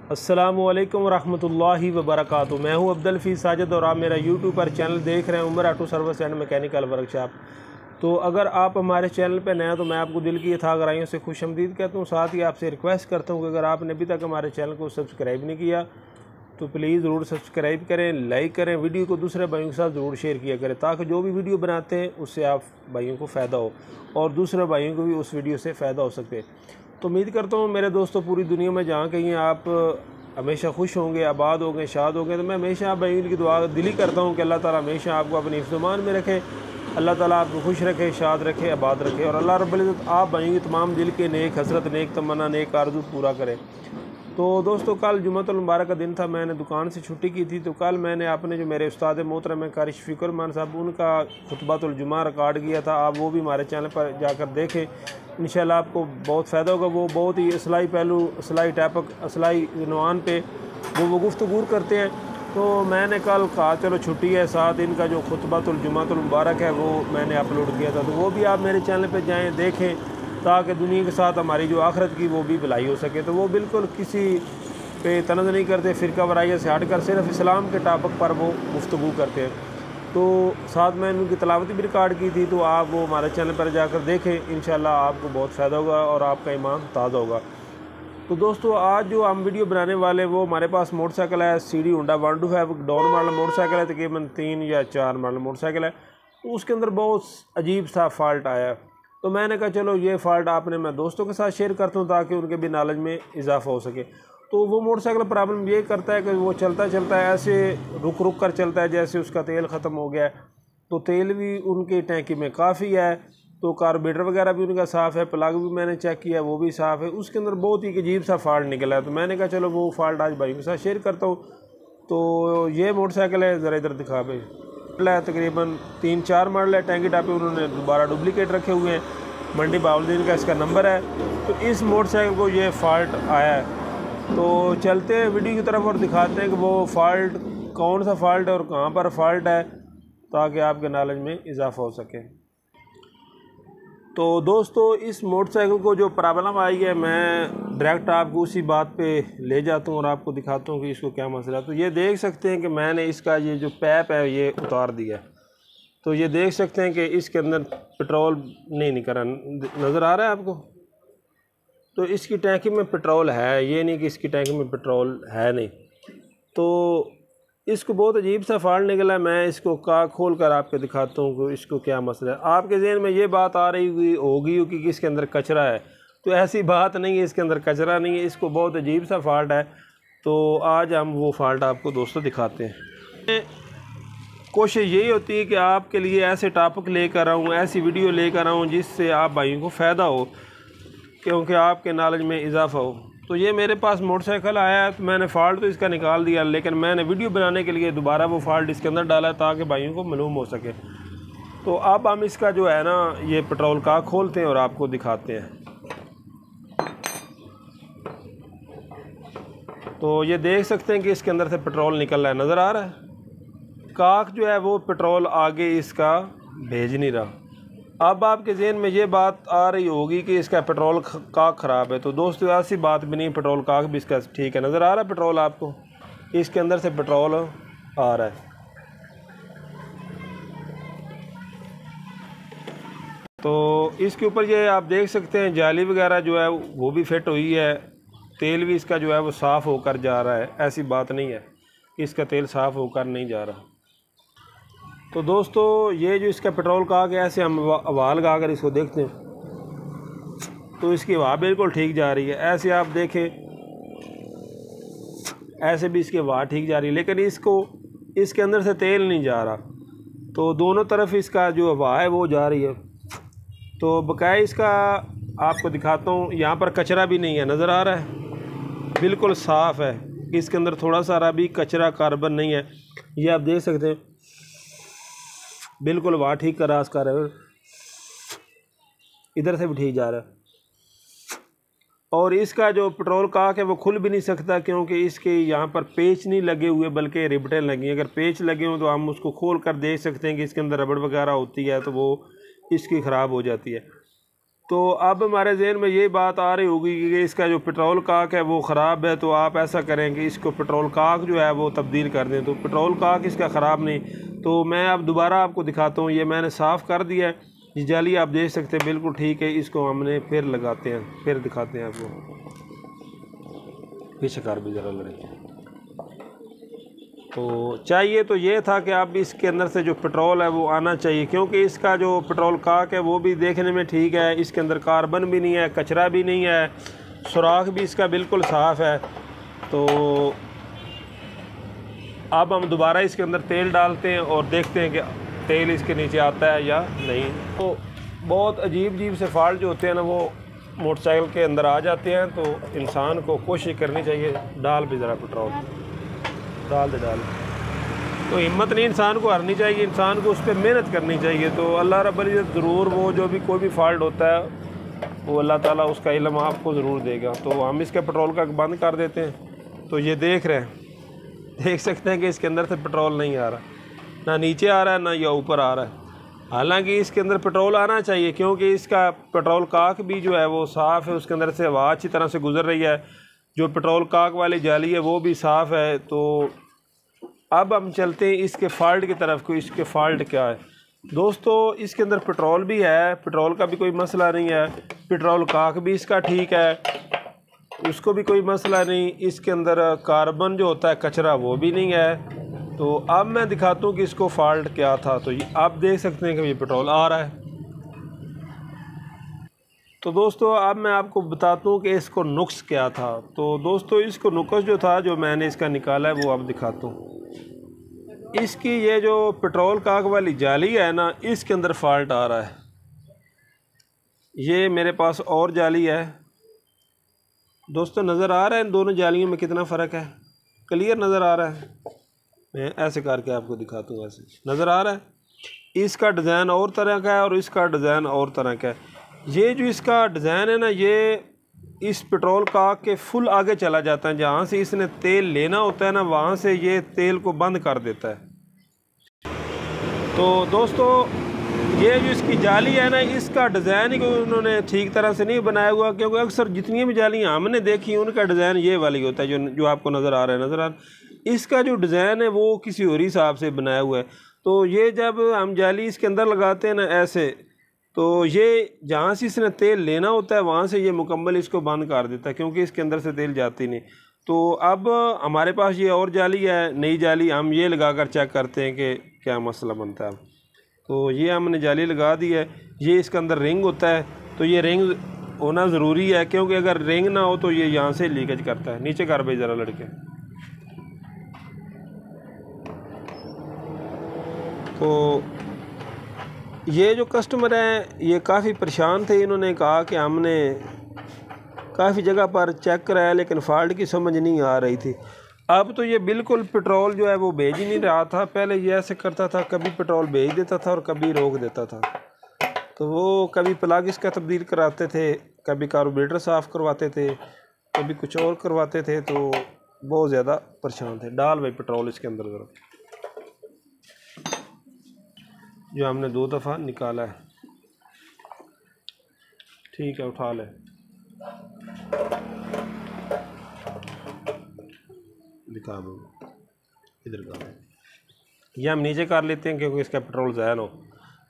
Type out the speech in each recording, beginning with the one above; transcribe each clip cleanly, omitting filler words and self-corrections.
अस्सलामुअलैकुम वरहमतुल्लाहि वबरकातुहू। मैं हूं अब्दुल हफीज़ साजिद और आप मेरा यूट्यूब पर चैनल देख रहे हैं Umar auto service and mechanical workshop. तो अगर आप हमारे चैनल पर नए हैं तो मैं आपको दिल की यथा गहराइयों से खुशअमदीद कहता हूं। साथ ही आपसे रिक्वेस्ट करता हूं कि अगर आपने अभी तक हमारे चैनल को सब्सक्राइब नहीं किया तो प्लीज़ ज़रूर सब्सक्राइब करें, लाइक करें, वीडियो को दूसरे भाइयों के साथ ज़रूर शेयर किया करें ताकि जो भी वीडियो बनाते हैं उससे आप भाइयों को फ़ायदा हो और दूसरे भाइयों को भी उस वीडियो से फ़ायदा हो सके। तो उम्मीद करता हूँ मेरे दोस्तों पूरी दुनिया में जहाँ कहीं आप हमेशा खुश होंगे, आबाद होंगे, शाद होंगे। तो मैं हमेशा आप भाइयों की दुआ दिली करता हूँ कि अल्लाह ताला हमेशा आपको अपनी हिफ्ज़-ओ-मान में रखे, अल्लाह ताला आपको खुश रखे, शाद रखे, आबाद रखे और अल्लाह रब्बुल इज़्ज़त आप भाइयों की तमाम दिल के नेक हसरत, नेक तमन्ना, नेक आरज़ू पूरा करे। तो दोस्तों कल जुम्मतुल मुबारक का दिन था, मैंने दुकान से छुट्टी की थी। तो कल मैंने अपने जो मेरे उस्ताद मोहतरम है कारी शफीकुर रहमान साहब, उनका खुतबतुल जुमा रिकॉर्ड किया था। आप वो भी हमारे चैनल पर जाकर देखें, इंशाल्लाह आपको बहुत फ़ायदा होगा। वो बहुत ही असलाई पहलू, असलाई टैपक, असलाई नवान पे वो गुफ्तगू करते हैं। तो मैंने कल कहा चलो छुट्टी है, साथ इनका जो खुतबतुल जुमातुल मुबारक है वो मैंने अपलोड किया था। तो वो भी आप मेरे चैनल पर जाएँ देखें ताकि दुनिया के साथ हमारी जो आखिरत की वो भी भलाई हो सके। तो वो बिल्कुल किसी पे तनज़ नहीं करते, फ़िरका वराइया से हट कर सिर्फ इस्लाम के टॉपिक पर वो गुफ्तगू करते हैं। तो साथ में उनकी तलावत भी रिकॉर्ड की थी। तो आप वो हमारे चैनल पर जाकर देखें, इंशाल्लाह आपको बहुत फ़ायदा होगा और आपका ईमान ताज़ा होगा। तो दोस्तों आज जो हम वीडियो बनाने वाले वो हमारे पास मोटरसाइकिल है CD Honda 125 down model motorcycle है, तकरीबन 3 या 4 मॉडल मोटरसाइकिल है। तो उसके अंदर बहुत अजीब सा फ़ाल्ट आया। तो मैंने कहा चलो ये फ़ाल्ट आपने मैं दोस्तों के साथ शेयर करता हूँ ताकि उनके भी नॉलेज में इजाफा हो सके। तो वो मोटरसाइकिल प्रॉब्लम ये करता है कि वो चलता चलता है ऐसे रुक रुक कर चलता है जैसे उसका तेल ख़त्म हो गया है। तो तेल भी उनकी टैंकी में काफ़ी है, तो कार्बोरेटर वगैरह भी उनका साफ़ है, प्लग भी मैंने चेक किया वो भी साफ़ है। उसके अंदर बहुत ही अजीब सा फ़ाल्ट निकला है। तो मैंने कहा चलो वो फ़ाल्ट आज भाई के साथ शेयर करता हूँ। तो ये मोटरसाइकिल है, ज़रा इधर दिखा भाई है, तकरीबन 3-4 मॉडल है। टैंकी टापे उन्होंने दोबारा डुप्लीकेट रखे हुए हैं, मंडी बावलदीन का इसका नंबर है। तो इस मोटरसाइकिल को ये फ़ाल्ट आया है। तो चलते हैं वीडियो की तरफ और दिखाते हैं कि वो फ़ाल्ट कौन सा फ़ाल्ट है और कहाँ पर फ़ाल्ट है ताकि आपके नॉलेज में इजाफा हो सके। तो दोस्तों इस मोटरसाइकिल को जो प्रॉब्लम आई है मैं डायरेक्ट आपको उसी बात पे ले जाता हूँ और आपको दिखाता हूँ कि इसको क्या मसला है। तो ये देख सकते हैं कि मैंने इसका ये जो पैप है ये उतार दिया। तो ये देख सकते हैं कि इसके अंदर पेट्रोल नहीं निकल रहा, नज़र आ रहा है आपको। तो इसकी टैंकी में पेट्रोल है, ये नहीं कि इसकी टैंकी में पेट्रोल है नहीं। तो इसको बहुत अजीब सा फ़ाल्ट निकला है। मैं इसको खोल कर आपको दिखाता हूँ कि इसको क्या मसला है। आपके ज़हन में ये बात आ रही होगी कि इसके अंदर कचरा है, तो ऐसी बात नहीं है, इसके अंदर कचरा नहीं है, इसको बहुत अजीब सा फ़ाल्ट है। तो आज हम वो फ़ाल्ट आपको दोस्तों दिखाते हैं। कोशिश यही होती है कि आपके लिए ऐसे टॉपिक लेकर आऊँ, ऐसी वीडियो लेकर आऊँ जिससे आप भाइयों को फ़ायदा हो, क्योंकि आपके नॉलेज में इजाफा हो। तो ये मेरे पास मोटरसाइकिल आया है, तो मैंने फ़ाल्ट तो इसका निकाल दिया, लेकिन मैंने वीडियो बनाने के लिए दोबारा वो फ़ाल्ट इसके अंदर डाला ताकि भाइयों को मालूम हो सके। तो अब हम इसका जो है ना ये पेट्रोल का खोलते हैं और आपको दिखाते हैं। तो ये देख सकते हैं कि इसके अंदर से पेट्रोल निकल रहा है, नज़र आ रहा है। काक जो है वो पेट्रोल आगे इसका भेज नहीं रहा। अब आपके ज़हन में ये बात आ रही होगी कि इसका पेट्रोल काक ख़राब है। तो दोस्तों ऐसी बात भी नहीं, पेट्रोल काक भी इसका ठीक है। नज़र आ रहा है पेट्रोल आपको, इसके अंदर से पेट्रोल आ रहा है। तो इसके ऊपर ये आप देख सकते हैं जाली वगैरह जो है वो भी फिट हुई है, तेल भी इसका जो है वो साफ़ होकर जा रहा है। ऐसी बात नहीं है कि इसका तेल साफ़ होकर नहीं जा रहा। तो दोस्तों ये जो इसका पेट्रोल का है ऐसे हम हवा लगा कर इसको देखते हैं तो इसकी हवा बिल्कुल ठीक जा रही है। ऐसे आप देखें ऐसे भी इसकी हवा ठीक जा रही है, लेकिन इसके अंदर से तेल नहीं जा रहा। तो दोनों तरफ इसका जो हवा है वो जा रही है। तो बकाया इसका आपको दिखाता हूँ, यहाँ पर कचरा भी नहीं है, नज़र आ रहा है, बिल्कुल साफ़ है। इसके अंदर थोड़ा सा भी कचरा कार्बन नहीं है, ये आप देख सकते हैं। बिल्कुल हवा ठीक का रास कर रहा है, इधर से भी ठीक जा रहा है। और इसका जो पेट्रोल काक है वो खुल भी नहीं सकता क्योंकि इसके यहाँ पर पेच नहीं लगे हुए बल्कि रिबटें लगी हैं। अगर पेच लगे हों तो हम उसको खोल कर देख सकते हैं कि इसके अंदर रबड़ वगैरह होती है तो वो इसकी ख़राब हो जाती है। तो अब हमारे जहन में ये बात आ रही होगी कि इसका जो पेट्रोल काक है वो ख़राब है, तो आप ऐसा करें कि इसको पेट्रोल काक जो है वो तब्दील कर दें। तो पेट्रोल काक इसका ख़राब नहीं, तो मैं अब दोबारा आपको दिखाता हूँ। ये मैंने साफ़ कर दिया है, ये जाली आप देख सकते हैं बिल्कुल ठीक है। इसको हमने फिर लगाते हैं, फिर दिखाते हैं आपको। पीछे कार भी ज़रा लड़े। तो चाहिए तो ये था कि आप इसके अंदर से जो पेट्रोल है वो आना चाहिए, क्योंकि इसका जो पेट्रोल काक है वो भी देखने में ठीक है, इसके अंदर कार्बन भी नहीं है, कचरा भी नहीं है, सुराख भी इसका बिल्कुल साफ़ है। तो अब हम दोबारा इसके अंदर तेल डालते हैं और देखते हैं कि तेल इसके नीचे आता है या नहीं। तो बहुत अजीब से फॉल्ट जो होते हैं ना वो मोटरसाइकिल के अंदर आ जाते हैं, तो इंसान को कोशिश करनी चाहिए। डाल भी ज़रा पेट्रोल डाल दे डाल। तो हिम्मत नहीं इंसान को हारनी चाहिए, इंसान को उस पर मेहनत करनी चाहिए। तो अल्लाह रब्बुल इज़्ज़त ज़रूर वो जो भी कोई भी फॉल्ट होता है वो अल्लाह ताला उसका इल्म आपको ज़रूर देगा। तो हम इसके पेट्रोल का बंद कर देते हैं। तो ये देख रहे हैं, देख सकते हैं कि इसके अंदर से पेट्रोल नहीं आ रहा, ना नीचे आ रहा है ना या ऊपर आ रहा है। हालांकि इसके अंदर पेट्रोल आना चाहिए, क्योंकि इसका पेट्रोल काक भी जो है वो साफ़ है, उसके अंदर से हवा अच्छी तरह से गुजर रही है। जो पेट्रोल काक वाली जाली है वो भी साफ़ है। तो अब हम चलते हैं इसके फ़ॉल्ट की तरफ को। इसके फ़ॉल्ट क्या है दोस्तों, इसके अंदर पेट्रोल भी है, पेट्रोल का भी कोई मसला नहीं है, पेट्रोल काक भी इसका ठीक है, उसको भी कोई मसला नहीं। इसके अंदर कार्बन जो होता है कचरा वो भी नहीं है। तो अब मैं दिखाता हूँ कि इसको फ़ॉल्ट क्या था। तो आप देख सकते हैं कि ये पेट्रोल आ रहा है। तो दोस्तों अब मैं आपको बताता हूँ कि इसको नुक्स क्या था। तो दोस्तों इसको नुक्स जो था जो मैंने इसका निकाला है वो अब दिखाता हूँ। इसकी ये जो पेट्रोल काक वाली जाली है ना, इसके अंदर फ़ॉल्ट आ रहा है। ये मेरे पास और जाली है दोस्तों, नज़र आ रहा है इन दोनों जालियों में कितना फ़र्क है, क्लियर नज़र आ रहा है। मैं ऐसे करके आपको दिखाता हूँ, ऐसे नज़र आ रहा है। इसका डिज़ाइन और तरह का है और इसका डिज़ाइन और तरह का है। ये जो इसका डिज़ाइन है ना, ये इस पेट्रोल काक के फुल आगे चला जाता है, जहाँ से इसने तेल लेना होता है ना वहाँ से ये तेल को बंद कर देता है। तो दोस्तों ये जो इसकी जाली है ना, इसका डिज़ाइन ही उन्होंने ठीक तरह से नहीं बनाया हुआ, क्योंकि अक्सर जितनी भी जालियाँ हमने देखी उनका डिज़ाइन ये वाली होता है जो आपको नज़र आ रहा है। इसका जो डिज़ाइन है वो किसी और हिसाब से बनाया हुआ है। तो ये जब हम जाली इसके अंदर लगाते हैं ना ऐसे, तो ये जहाँ से इसने तेल लेना होता है वहाँ से ये मुकम्मल इसको बंद कर देता है, क्योंकि इसके अंदर से तेल जाती नहीं। तो अब हमारे पास ये और जाली है, नई जाली, हम ये लगा कर चेक करते हैं कि क्या मसला बनता है। तो ये हमने जाली लगा दी है। ये इसके अंदर रिंग होता है, तो ये रिंग होना ज़रूरी है, क्योंकि अगर रिंग ना हो तो ये यहाँ से लीकेज करता है। नीचे कर भाई ज़रा लड़के। तो ये जो कस्टमर हैं ये काफ़ी परेशान थे, इन्होंने कहा कि हमने काफ़ी जगह पर चेक कराया लेकिन फ़ॉल्ट की समझ नहीं आ रही थी। अब तो ये बिल्कुल पेट्रोल जो है वो भेज ही नहीं रहा था। पहले ये ऐसे करता था, कभी पेट्रोल भेज देता था और कभी रोक देता था। तो वो कभी प्लग इसका तब्दील कराते थे, कभी कार्बोरेटर साफ़ करवाते थे, कभी कुछ और करवाते थे। तो बहुत ज़्यादा परेशान थे। डाल भाई पेट्रोल इसके अंदर ज़रा, जो हमने 2 दफ़ा निकाला है। ठीक है, उठा ले, दिखा दो इधर का। ये हम नीचे कर लेते हैं क्योंकि इसका पेट्रोल ज़ाया हो।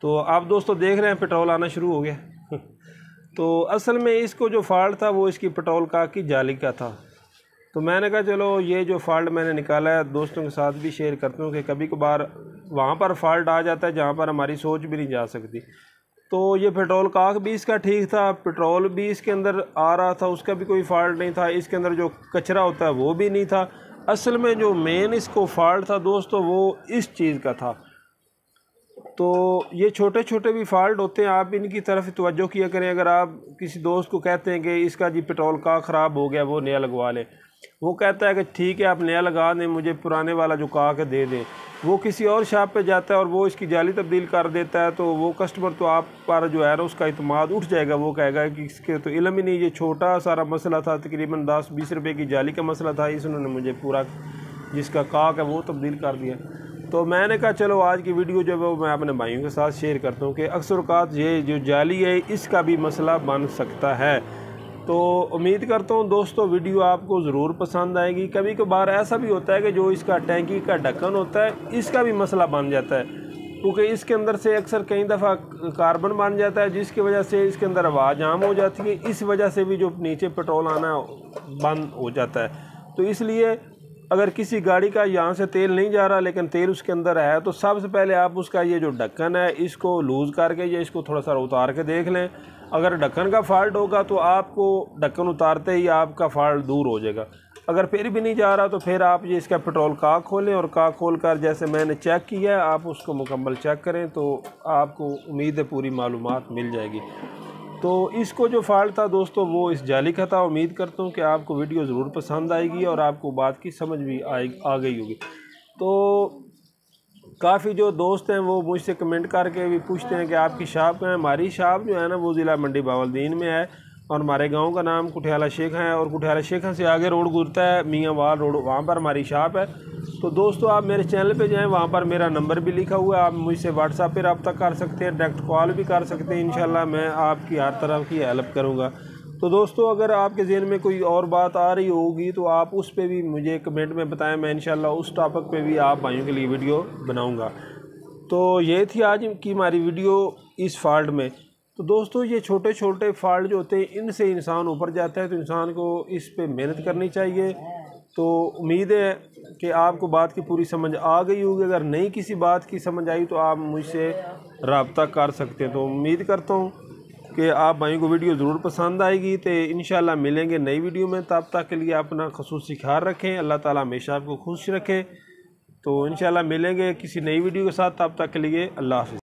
तो आप दोस्तों देख रहे हैं पेट्रोल आना शुरू हो गया। तो असल में इसको जो फ़ॉल्ट था वो इसकी पेट्रोल काक की जाली का था। तो मैंने कहा चलो ये जो फ़ॉल्ट मैंने निकाला है दोस्तों के साथ भी शेयर करता हूँ कि कभी कभार वहाँ पर फ़ॉल्ट आ जाता है जहाँ पर हमारी सोच भी नहीं जा सकती। तो ये पेट्रोल काक भी इसका ठीक था, पेट्रोल भी इसके अंदर आ रहा था, उसका भी कोई फ़ॉल्ट नहीं था। इसके अंदर जो कचरा होता है वो भी नहीं था। असल में जो मेन इसको फ़ॉल्ट था दोस्तों वो इस चीज़ का था। तो ये छोटे छोटे भी फ़ॉल्ट होते हैं, आप इनकी तरफ तवज्जो किया करें। अगर आप किसी दोस्त को कहते हैं कि इसका जी पेट्रोल काक ख़राब हो गया, वो नया लगवा ले, वो कहता है कि ठीक है आप नया लगा दें, मुझे पुराने वाला जो काक है दे दें। वो किसी और शॉप पे जाता है और वो इसकी जाली तब्दील कर देता है। तो वो कस्टमर तो आप पर जो है ना उसका इत्मीनान उठ जाएगा। वो कहेगा कि इसके तो इल्म ही नहीं, ये छोटा सारा मसला था, तकरीबन 10-20 रुपए की जाली का मसला था, इस उन्होंने मुझे पूरा जिसका काक है वो तब्दील कर दिया। तो मैंने कहा चलो आज की वीडियो जो है वो मैं अपने भाइयों के साथ शेयर करता हूँ कि अक्सर औक़ात ये जो जाली है इसका भी मसला बन सकता है। तो उम्मीद करता हूँ दोस्तों वीडियो आपको ज़रूर पसंद आएगी। कभी कभार ऐसा भी होता है कि जो इसका टैंकी का ढक्कन होता है इसका भी मसला बन जाता है, क्योंकि इसके अंदर से अक्सर कई दफ़ा कार्बन बन जाता है जिसकी वजह से इसके अंदर हवा जाम हो जाती है। इस वजह से भी जो नीचे पेट्रोल आना बंद हो जाता है। तो इसलिए अगर किसी गाड़ी का यहाँ से तेल नहीं जा रहा लेकिन तेल उसके अंदर है तो सबसे पहले आप उसका ये जो ढक्कन है इसको लूज़ करके या इसको थोड़ा सा उतार के देख लें। अगर ढक्कन का फॉल्ट होगा तो आपको ढक्कन उतारते ही आपका फॉल्ट दूर हो जाएगा। अगर फिर भी नहीं जा रहा तो फिर आप ये इसका पेट्रोल काक खोलें और काक खोल कर जैसे मैंने चेक किया है आप उसको मुकम्मल चेक करें तो आपको उम्मीद है पूरी मालूमात मिल जाएगी। तो इसको जो फॉल्ट था दोस्तों वो इस जाली का था। उम्मीद करता हूँ कि आपको वीडियो ज़रूर पसंद आएगी और आपको बात की समझ भी आ गई होगी। तो काफ़ी जो दोस्त हैं वो मुझसे कमेंट करके भी पूछते हैं कि आपकी शॉप है। हमारी शॉप जो है ना वो ज़िला मंडी बावलदीन में है और हमारे गांव का नाम कुठियाला शेखा है और कुठियाला शेखा से आगे रोड गुजरता है मियांवाल रोड, वहाँ पर हमारी शॉप है। तो दोस्तों आप मेरे चैनल पे जाएं, वहाँ पर मेरा नंबर भी लिखा हुआ है। आप मुझसे व्हाट्सएप पे रब्ता कर सकते हैं, डायरेक्ट कॉल भी कर सकते हैं। इंशाल्लाह मैं आपकी हर तरह की हेल्प करूँगा। तो दोस्तों अगर आपके ज़हन में कोई और बात आ रही होगी तो आप उस पर भी मुझे कमेंट में बताएं, मैं इंशाल्लाह उस टॉपिक पे भी आप भाइयों के लिए वीडियो बनाऊँगा। तो ये थी आज की हमारी वीडियो इस फॉल्ट में। तो दोस्तों ये छोटे छोटे फॉल्ट जो होते हैं इनसे इंसान ऊपर जाता है, तो इंसान को इस पे मेहनत करनी चाहिए। तो उम्मीद है कि आपको बात की पूरी समझ आ गई होगी। अगर नहीं किसी बात की समझ आई तो आप मुझसे रब्ता कर सकते हैं। तो उम्मीद करता हूँ कि आप भाइयों को वीडियो ज़रूर पसंद आएगी। तो इंशाल्लाह मिलेंगे नई वीडियो में, तब तक के लिए अपना ख़ुसूसी ख्याल रखें। अल्लाह ताला हमेशा आपको खुश रखे। तो इंशाल्लाह मिलेंगे किसी नई वीडियो के साथ, तब तक के लिए अल्लाह हाफ़िज़।